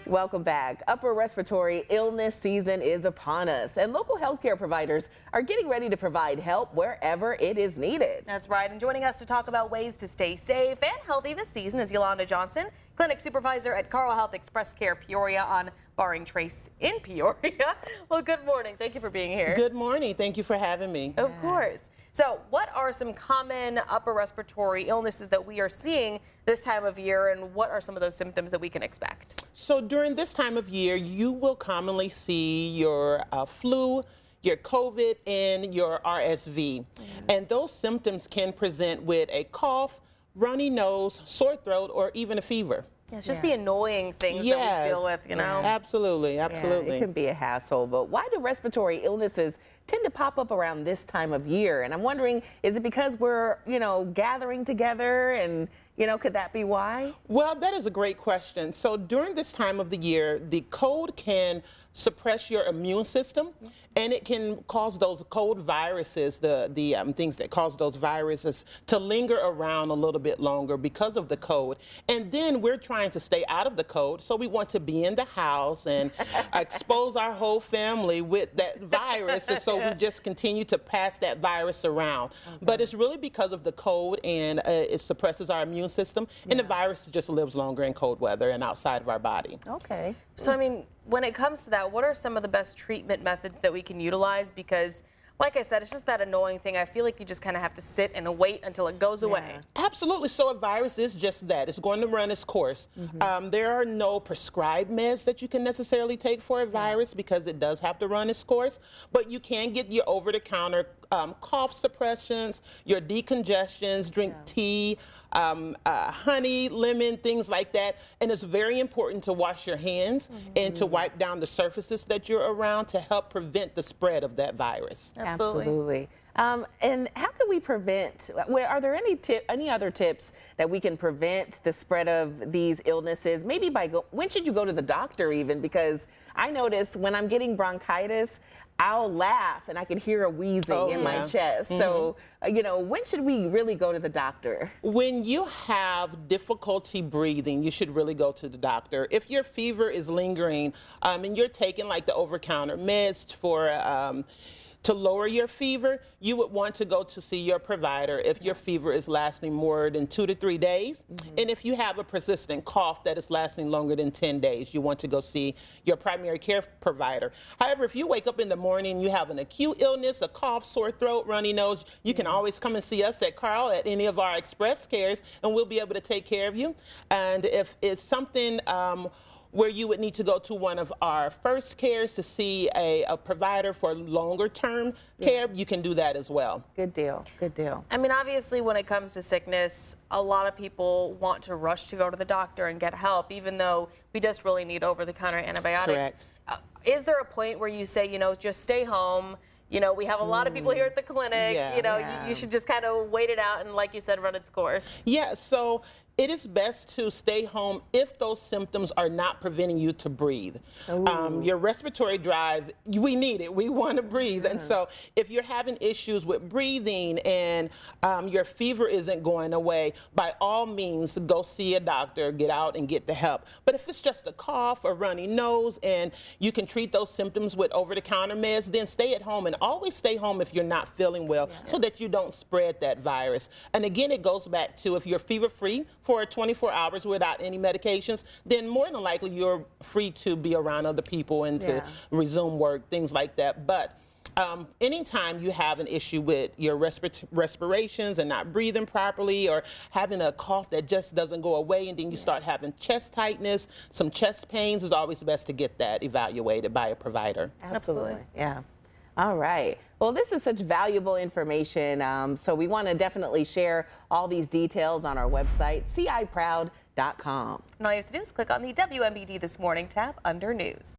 Welcome back. Upper respiratory illness season is upon us, and local healthcare providers are getting ready to provide help wherever it is needed. That's right. And joining us to talk about ways to stay safe and healthy this season is Yolanda Johnson, clinic supervisor at Carle Health Express Care Peoria on Barring Trace in Peoria. Well, good morning. Thank you for being here. Good morning. Thank you for having me. Of course. So what are some common upper respiratory illnesses that we are seeing this time of year, and what are some of those symptoms that we can expect? So during this time of year, you will commonly see your flu, your COVID, and your RSV. And those symptoms can present with a cough, runny nose, sore throat, or even a fever. Yeah, it's just the annoying things that we deal with, you know? Absolutely, absolutely. Yeah, it can be a hassle, but why do respiratory illnesses tend to pop up around this time of year? And I'm wondering, is it because we're, gathering together, and, could that be why? Well, that is a great question. So during this time of the year, the cold can suppress your immune system, and it can cause those cold viruses, the things that cause those viruses to linger around a little bit longer because of the cold. And then we're trying to stay out of the cold, so we want to be in the house and expose our whole family with that virus, and so we just continue to pass that virus around. Okay. But it's really because of the cold, and it suppresses our immune system, and the virus just lives longer in cold weather and outside of our body. Okay. So, I mean, when it comes to that, what are some of the best treatment methods that we can utilize? Because, like I said, it's just that annoying thing. I feel like you just kind of have to sit and wait until it goes away. Absolutely. So a virus is just that. It's going to run its course. There are no prescribed meds that you can necessarily take for a virus because it does have to run its course. But you can get your over-the-counter cough suppressions, your decongestions, drink tea, honey, lemon, things like that. And it's very important to wash your hands and to wipe down the surfaces that you're around to help prevent the spread of that virus. Absolutely. And how can we prevent, are there any other tips that we can prevent the spread of these illnesses? Maybe when should you go to the doctor even? Because I notice when I'm getting bronchitis, I'll laugh and I can hear a wheezing in my chest. So, when should we really go to the doctor? When you have difficulty breathing, you should really go to the doctor. If your fever is lingering and you're taking like the over-counter meds for to lower your fever, you would want to go to see your provider if your fever is lasting more than 2 to 3 days. And if you have a persistent cough that is lasting longer than 10 days, you want to go see your primary care provider. However, if you wake up in the morning and you have an acute illness, a cough, sore throat, runny nose, you can always come and see us at Carle at any of our express cares, and we'll be able to take care of you. And if it's something where you would need to go to one of our first cares to see a provider for longer term care, you can do that as well. Good deal, good deal. I mean, obviously when it comes to sickness, a lot of people want to rush to go to the doctor and get help, even though we just really need over-the-counter antibiotics. Correct. Is there a point where you say, just stay home? We have a lot of people here at the clinic, you should just kind of wait it out and, like you said, run its course. Yeah, so it is best to stay home if those symptoms are not preventing you to breathe. Your respiratory drive, we need it. We want to breathe. And so if you're having issues with breathing and your fever isn't going away, by all means, go see a doctor, get out and get the help. But if it's just a cough or runny nose and you can treat those symptoms with over-the-counter meds, then stay at home, and always stay home if you're not feeling well so that you don't spread that virus. And again, it goes back to if you're fever-free for 24 hours without any medications, then more than likely you're free to be around other people and to resume work, things like that. But anytime you have an issue with your respirations and not breathing properly, or having a cough that just doesn't go away, and then you start having chest tightness, some chest pains, it's always best to get that evaluated by a provider. Absolutely. Yeah. All right. Well, this is such valuable information, so we want to definitely share all these details on our website, ciproud.com. And all you have to do is click on the WMBD This Morning tab under News.